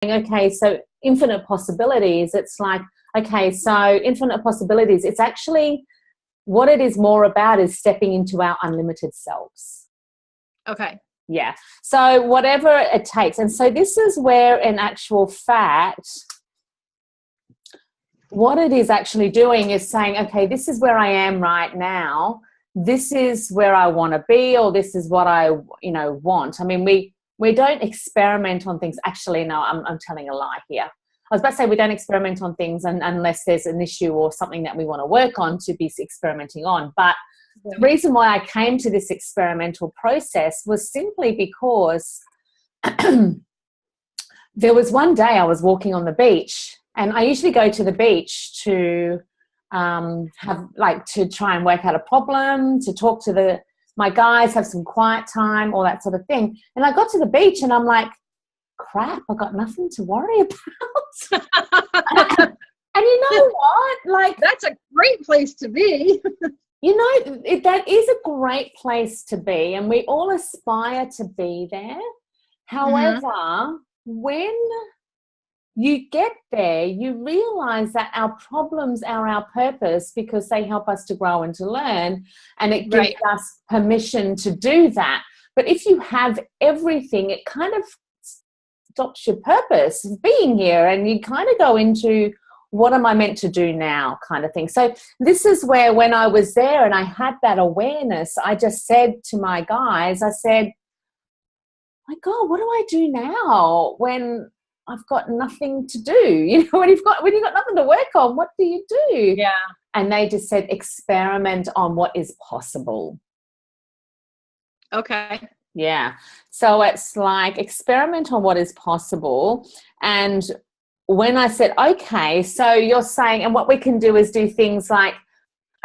okay, so infinite possibilities, it's like, okay, so infinite possibilities, it's actually what it is more about is stepping into our unlimited selves. Okay. Yeah. So whatever it takes. And so this is where, in actual fact, what it is actually doing is saying, okay, this is where I am right now. This is where I want to be, or this is what I, want. I mean, we don't experiment on things. Actually, no, I'm telling a lie here. I was about to say we don't experiment on things unless there's an issue or something that we want to work on to be experimenting on. But the reason why I came to this experimental process was simply because there was one day I was walking on the beach, and I usually go to the beach to to try and work out a problem, to talk to my guys, have some quiet time, all that sort of thing. And I got to the beach and I'm like, crap, I got nothing to worry about. And you know what? Like, that's a great place to be. That is a great place to be, and we all aspire to be there. However, when you get there, you realize that our problems are our purpose because they help us to grow and to learn, and it gives us permission to do that. But if you have everything, it kind of stops your purpose of being here, and you kind of go into, what am I meant to do now kind of thing. So this is where, when I was there and I had that awareness, I just said to my guys, I said, my God, what do I do now when I've got nothing to do? When you've got nothing to work on, what do you do? Yeah. And they just said, experiment on what is possible. Okay. Yeah. So it's like, experiment on what is possible. And when I said, okay, so you're saying, and what we can do is do things like,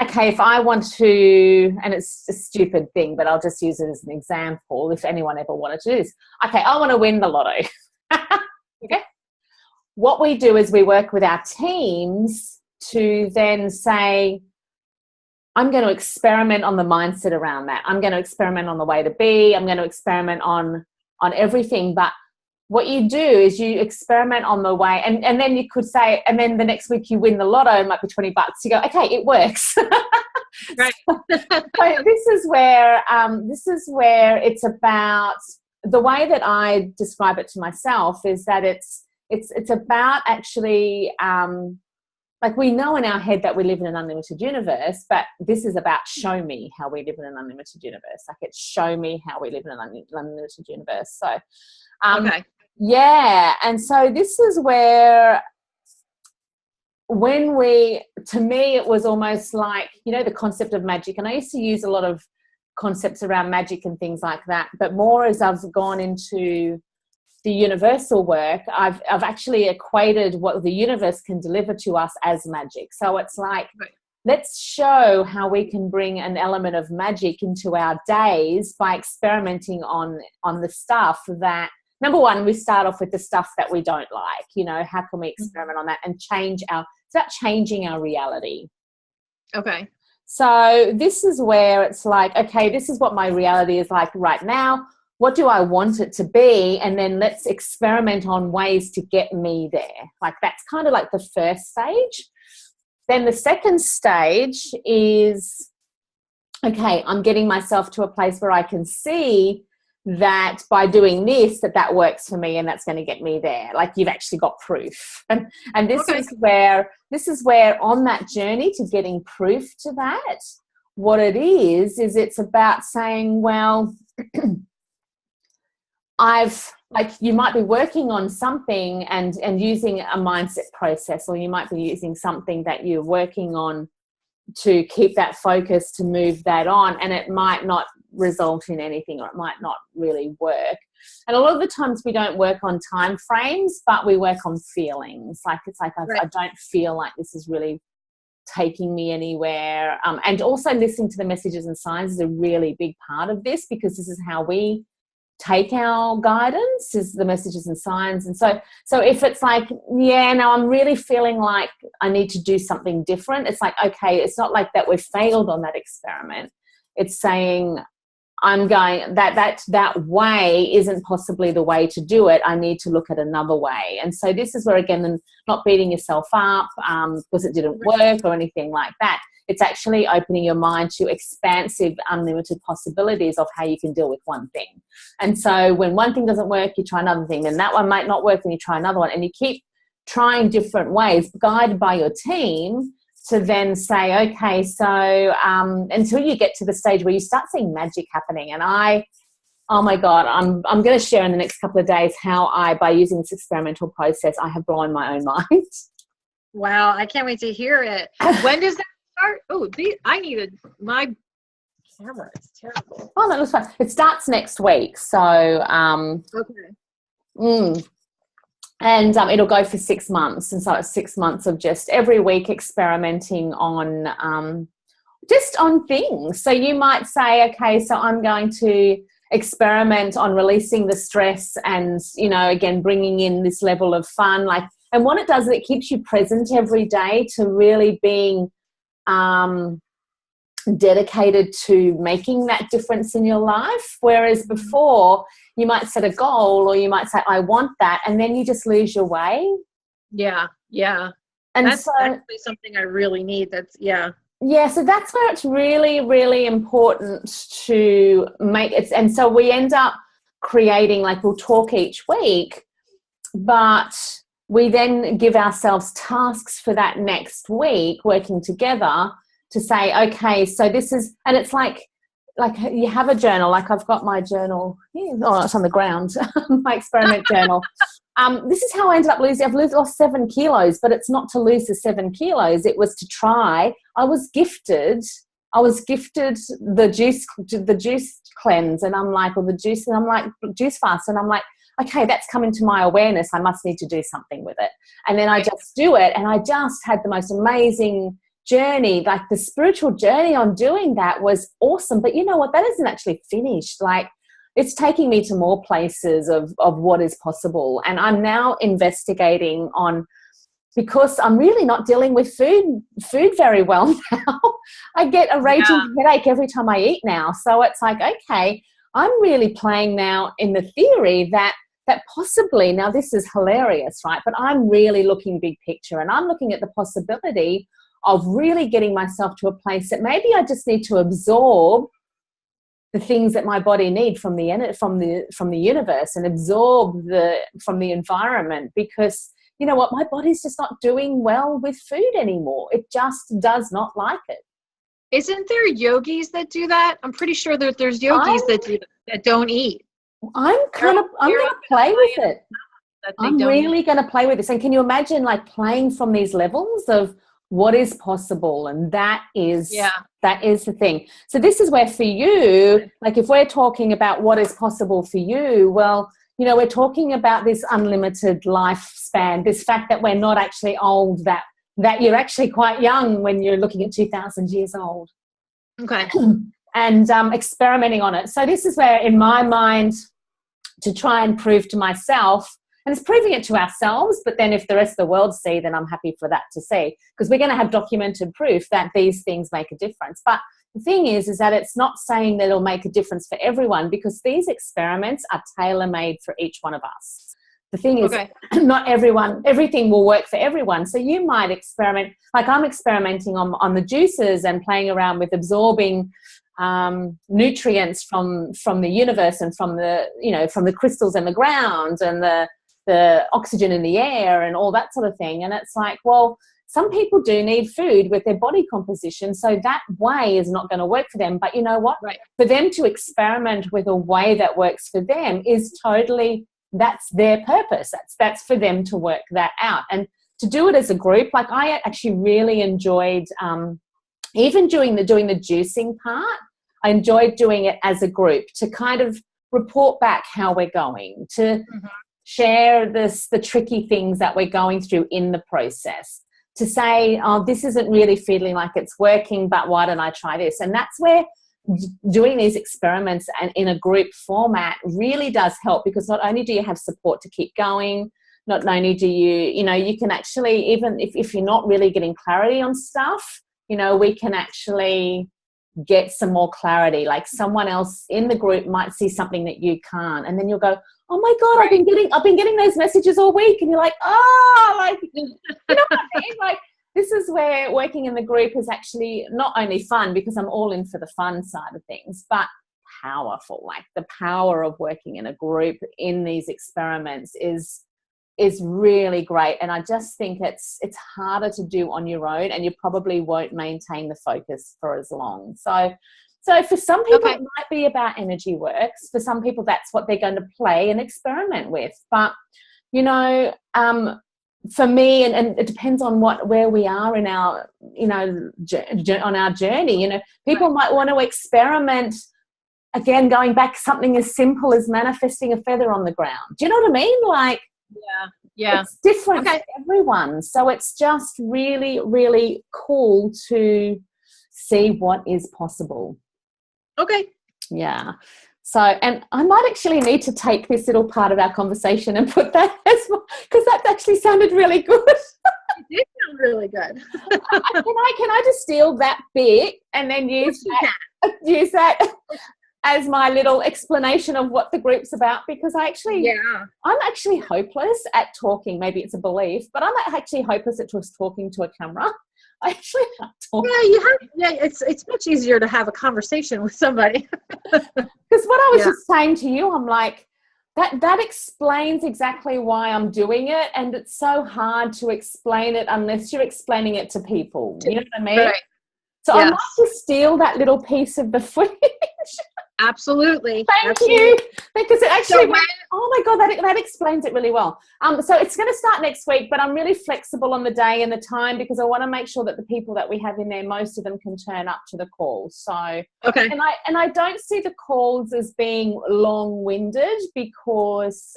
okay, if I want to, and it's a stupid thing, but I'll just use it as an example, if anyone ever wanted to do this. Okay, I want to win the lotto. Okay. What we do is we work with our teams to then say, I'm going to experiment on the mindset around that. I'm going to experiment on the way to be. I'm going to experiment on everything. But what you do is you experiment on the way, and then you could say, and then the next week you win the lotto, it might be $20. You go, okay, it works. Right. So this is where it's about, the way that I describe it to myself is that it's about actually, like, we know in our head that we live in an unlimited universe, but this is about show me how we live in an unlimited universe. Like, it's show me how we live in an unlimited universe. So, okay. Yeah. And so this is where, to me, it was almost like, the concept of magic. And I used to use a lot of concepts around magic and things like that, but more as I've gone into the universal work, I've actually equated what the universe can deliver to us as magic. So it's like, let's show how we can bring an element of magic into our days by experimenting on the stuff that, number one, we start off with the stuff that we don't like. How can we experiment on that and it's about changing our reality. Okay. So this is where it's like, okay, this is what my reality is like right now. What do I want it to be? And then let's experiment on ways to get me there. Like, that's kind of like the first stage. Then the second stage is, okay, I'm getting myself to a place where I can see that by doing this, that works for me and that's going to get me there. Like, you've actually got proof. And this is where on that journey to getting proof to that, what it is it's about saying, well, you might be working on something and using a mindset process, or you might be using something that you're working on to keep that focus, to move that on, and it might not result in anything, or it might not really work. And a lot of the times we don't work on time frames, but we work on feelings. Like, it's like, I don't feel like this is really taking me anywhere. And also listening to the messages and signs is a really big part of this, because this is how we take our guidance, is the messages and signs. And so if it's like, I'm really feeling like I need to do something different, it's like, okay, it's not like that we've failed on that experiment. It's saying, I'm going that way isn't possibly the way to do it. I need to look at another way. And so this is where, again, not beating yourself up because it didn't work or anything like that. It's actually opening your mind to expansive, unlimited possibilities of how you can deal with one thing. And so when one thing doesn't work, you try another thing, and that one might not work, and you try another one, and you keep trying different ways, guided by your team, to then say, okay, so until you get to the stage where you start seeing magic happening. And oh my God, I'm going to share in the next couple of days how by using this experimental process, I have blown my own mind. Wow, I can't wait to hear it. When does that start? Oh, I needed my camera. It's terrible. Oh, that looks fun. It starts next week. So, okay. And it'll go for 6 months. And so it's 6 months of just every week experimenting on just on things. So you might say, okay, so I'm going to experiment on releasing the stress and, you know, again, bringing in this level of fun. And what it does is it keeps you present every day to really being dedicated to making that difference in your life. Whereas before, you might set a goal, or you might say, I want that, and then you just lose your way. Yeah. And that's so, actually something I really need. Yeah, so that's where it's really, really important to make it. And so we end up creating, we'll talk each week, but we then give ourselves tasks for that next week, working together to say, okay, so this is, and it's like you have a journal, I've got my journal here. Oh, it's on the ground, my experiment journal. This is how I ended up losing. I've lost 7 kilos, but it's not to lose the 7 kilos. It was to try. I was gifted the juice cleanse, and I'm like, or the juice, and I'm like, juice fast, and I'm like, okay, that's come into my awareness. I must need to do something with it. And then I just do it, and I just had the most amazing journey. The spiritual journey on doing that was awesome. But you know what? That isn't actually finished. It's taking me to more places of what is possible. And I'm now investigating on, because I'm really not dealing with food very well now. I get a raging headache every time I eat now. So it's like, okay, I'm really playing now in the theory that possibly, now this is hilarious, right? But I'm really looking big picture, and I'm looking at the possibility of really getting myself to a place that maybe I just need to absorb the things that my body needs from the universe, and absorb from the environment, because you know what, my body's just not doing well with food anymore. It just does not like it. Isn't there yogis that do that? I'm pretty sure that there's yogis that don't eat. I'm going to play with it. I'm really going to play with this. And can you imagine playing from these levels of what is possible? And that is the thing. So this is where for you, if we're talking about what is possible for you, well, you know, we're talking about this unlimited lifespan, this fact that we're not actually old, that you're actually quite young when you're looking at 2,000 years old. Okay. And experimenting on it. So this is where, in my mind, to try and prove to myself, and it's proving it to ourselves, but then if the rest of the world see, then I'm happy for that to see, because we're going to have documented proof that these things make a difference. But the thing is that it's not saying that it'll make a difference for everyone, because these experiments are tailor-made for each one of us. The thing is, not everything will work for everyone. So you might experiment, I'm experimenting on the juices and playing around with absorbing nutrients from the universe and from the crystals in the ground and the oxygen in the air and all that sort of thing. And it's like, well, some people do need food with their body composition, so that way is not going to work for them. But you know what? Right. For them to experiment with a way that works for them is totally, that's their purpose. That's for them to work that out. And to do it as a group, I actually really enjoyed even doing the juicing part. I enjoyed doing it as a group to kind of report back how we're going, to share the tricky things that we're going through in the process, to say, oh, this isn't really feeling like it's working, but why don't I try this? And that's where doing these experiments and in a group format really does help, because not only do you have support to keep going, not only do you can actually, even if you're not really getting clarity on stuff, we can actually get some more clarity. Like someone else in the group might see something that you can't, and then you'll go, oh my God, Right. I've been getting those messages all week, and you're like, oh, like, you know what I mean? Like, this is where working in the group is actually not only fun, because I'm all in for the fun side of things, but powerful. Like the power of working in a group in these experiments is really great. And I just think it's harder to do on your own, and you probably won't maintain the focus for as long. So for some people, it might be about energy works. For some people, that's what they're going to play and experiment with. But, you know, for me, and it depends on where we are in our, you know, on our journey. You know, people might want to experiment, again, going back, something as simple as manifesting a feather on the ground. Do you know what I mean? Like, yeah, it's different for everyone. So it's just really, really cool to see what is possible. Okay. Yeah. So, and I might actually need to take this little part of our conversation and put that as well, because that actually sounded really good. It did sound really good. Can I just steal that bit and then use that as my little explanation of what the group's about? Because I'm actually hopeless at talking. Maybe it's a belief, but I'm actually hopeless at just talking to a camera. I actually have talking. It's much easier to have a conversation with somebody. Because what I was just saying to you, I'm like, that explains exactly why I'm doing it, and it's so hard to explain it unless you're explaining it to people. You know what I mean? Right. So I might just steal that little piece of the footage. Absolutely. Thank you. Because it actually oh my God, that explains it really well. So it's going to start next week, but I'm really flexible on the day and the time, because I want to make sure that the people that we have in there, most of them can turn up to the call. So and I don't see the calls as being long-winded, because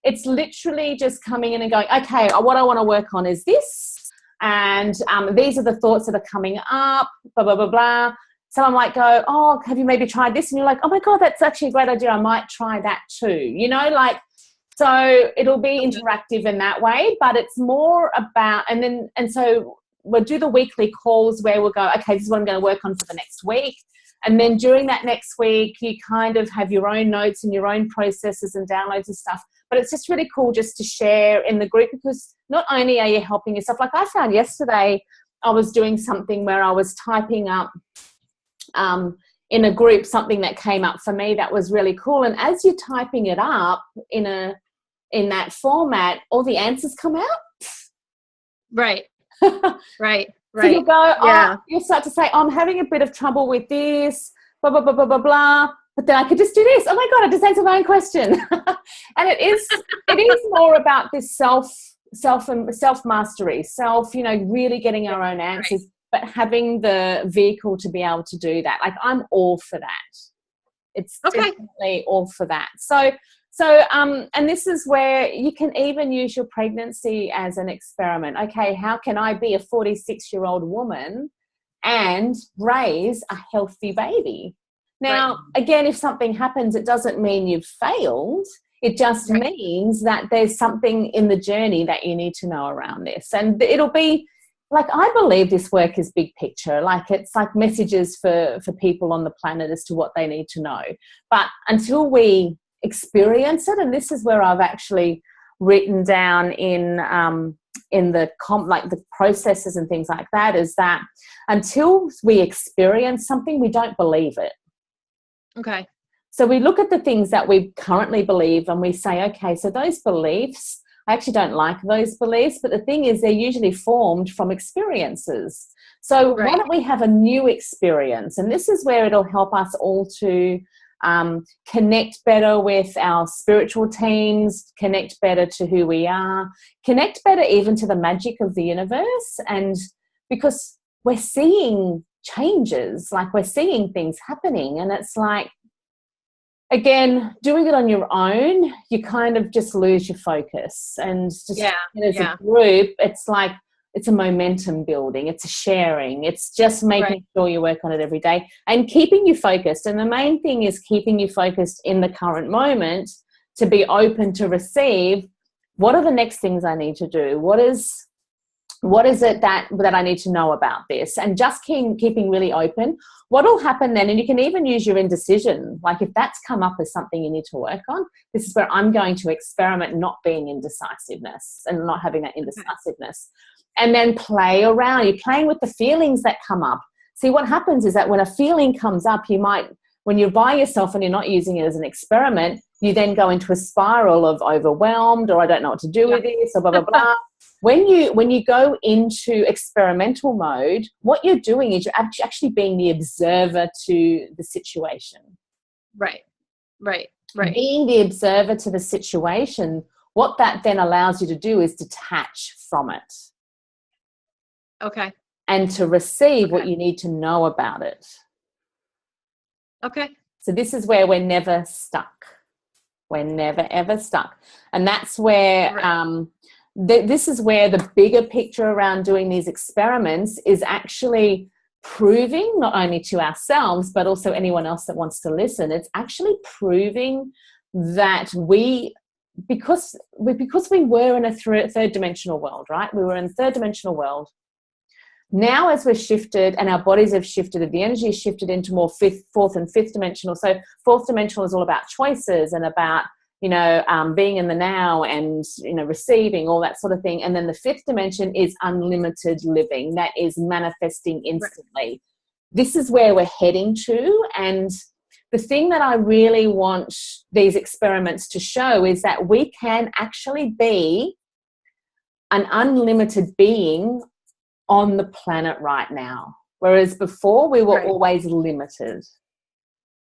it's literally just coming in and going, okay, what I want to work on is this, and these are the thoughts that are coming up, blah, blah, blah, blah. Someone might go, oh, have you maybe tried this? And you're like, oh my God, that's actually a great idea. I might try that too. You know, like, so it'll be interactive in that way, but it's more about, and so we'll do the weekly calls where we'll go, okay, this is what I'm going to work on for the next week. And then during that next week, you kind of have your own notes and your own processes and downloads and stuff. But it's just really cool just to share in the group, because not only are you helping yourself, like I found yesterday, I was doing something where I was typing up in a group something that came up for me that was really cool. And as you're typing it up in that format, all the answers come out. Right. Right. So you'll go, you'll start to say, I'm having a bit of trouble with this, blah, blah, blah, blah, blah, blah. But then I could just do this. Oh my God, I just answered my own question. And it is more about this self-mastery, really getting our own answers, but having the vehicle to be able to do that. Like, I'm all for that. It's definitely all for that. So, and this is where you can even use your pregnancy as an experiment. Okay, how can I be a 46-year-old woman and raise a healthy baby? Now, again, if something happens, it doesn't mean you've failed. It just means that there's something in the journey that you need to know around this. And it'll be, like, I believe this work is big picture. Like, it's like messages for people on the planet as to what they need to know. But until we experience it, and this is where I've actually written down in the processes and things like that, is that until we experience something, we don't believe it. Okay. So we look at the things that we currently believe and we say, okay, so those beliefs, I actually don't like those beliefs, but the thing is, they're usually formed from experiences. So why don't we have a new experience? And this is where it'll help us all to connect better with our spiritual teams, connect better to who we are, connect better even to the magic of the universe. And because we're seeing changes, like we're seeing things happening, and it's like, again, doing it on your own, you kind of just lose your focus. And just as a group, it's like, it's a momentum building, it's a sharing, it's just making sure you work on it every day and keeping you focused. And the main thing is keeping you focused in the current moment, to be open to receive, what are the next things I need to do? What is what is it that I need to know about this? And just keeping really open. What will happen then, and you can even use your indecision, like if that's come up as something you need to work on, this is where I'm going to experiment not being indecisiveness and not having that indecisiveness. And then play around. You're playing with the feelings that come up. See, what happens is that when a feeling comes up, you might, when you're by yourself and you're not using it as an experiment, you then go into a spiral of overwhelmed, or I don't know what to do with this, or blah, blah, blah. When you go into experimental mode, what you're doing is you're actually being the observer to the situation. Right. Being the observer to the situation, what that then allows you to do is detach from it. Okay. And to receive what you need to know about it. Okay. So this is where we're never stuck. We're never, ever stuck. And that's where this is where the bigger picture around doing these experiments is actually proving, not only to ourselves, but also anyone else that wants to listen, it's actually proving that because we were in a third dimensional world, right? We were in a third dimensional world. Now, as we're shifted and our bodies have shifted, the energy has shifted into more fourth and fifth dimensional. So fourth dimensional is all about choices and about, being in the now and, receiving, all that sort of thing. And then the fifth dimension is unlimited living. That is manifesting instantly. Right. This is where we're heading to. And the thing that I really want these experiments to show is that we can actually be an unlimited being on the planet right now. Whereas before we were always limited.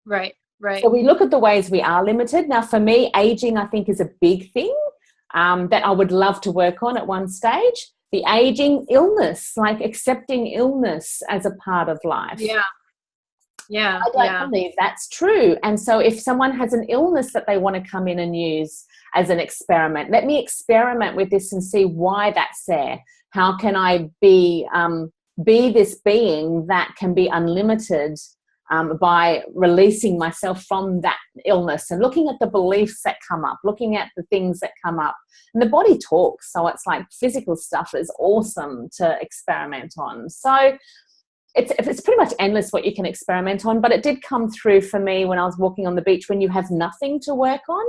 Right. So we look at the ways we are limited. Now, for me, aging, I think, is a big thing that I would love to work on at one stage. The aging, illness, like accepting illness as a part of life. Yeah. I don't believe that's true. And so if someone has an illness that they want to come in and use as an experiment, let me experiment with this and see why that's there. How can I be this being that can be unlimited by releasing myself from that illness and looking at the beliefs that come up, looking at the things that come up. And the body talks, so it's like physical stuff is awesome to experiment on. So it's pretty much endless what you can experiment on, but it did come through for me when I was walking on the beach. When you have nothing to work on,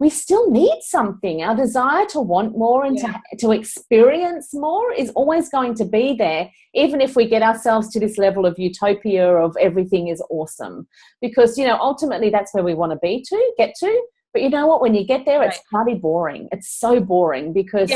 we still need something. Our desire to want more and to experience more is always going to be there, even if we get ourselves to this level of utopia of everything is awesome. Because, ultimately that's where we want to get to. But you know what? When you get there, it's bloody boring. It's so boring because,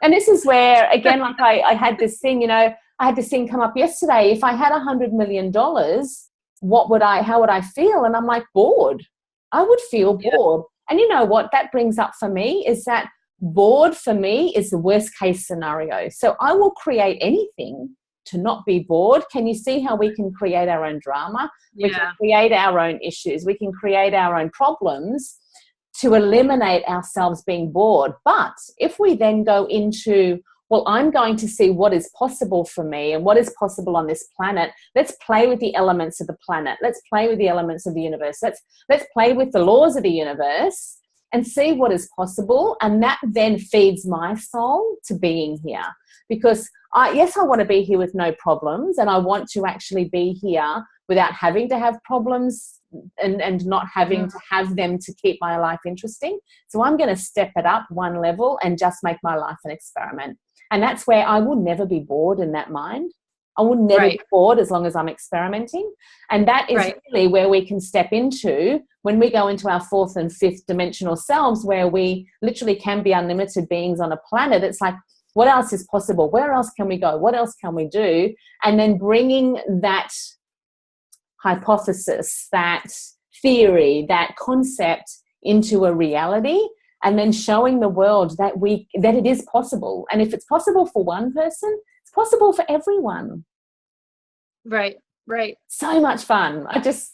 and this is where, again, like I had this thing, I had this thing come up yesterday. If I had $100 million, how would I feel? And I'm like, bored. I would feel bored. And you know what that brings up for me is that bored for me is the worst case scenario. So I will create anything to not be bored. Can you see how we can create our own drama? We can create our own issues. We can create our own problems to eliminate ourselves being bored. But if we then go into, well, I'm going to see what is possible for me and what is possible on this planet. Let's play with the elements of the planet. Let's play with the elements of the universe. Let's play with the laws of the universe and see what is possible. And that then feeds my soul to being here. Because I want to be here with no problems, and I want to actually be here without having to have problems and not having to have them to keep my life interesting. So I'm going to step it up one level and just make my life an experiment. And that's where I will never be bored in that mind. I will never be bored as long as I'm experimenting. And that is really where we can step into when we go into our fourth and fifth dimensional selves, where we literally can be unlimited beings on a planet. It's like, what else is possible? Where else can we go? What else can we do? And then bringing that hypothesis, that theory, that concept into a reality, and then showing the world that it is possible. And if it's possible for one person, it's possible for everyone. Right. So much fun. Because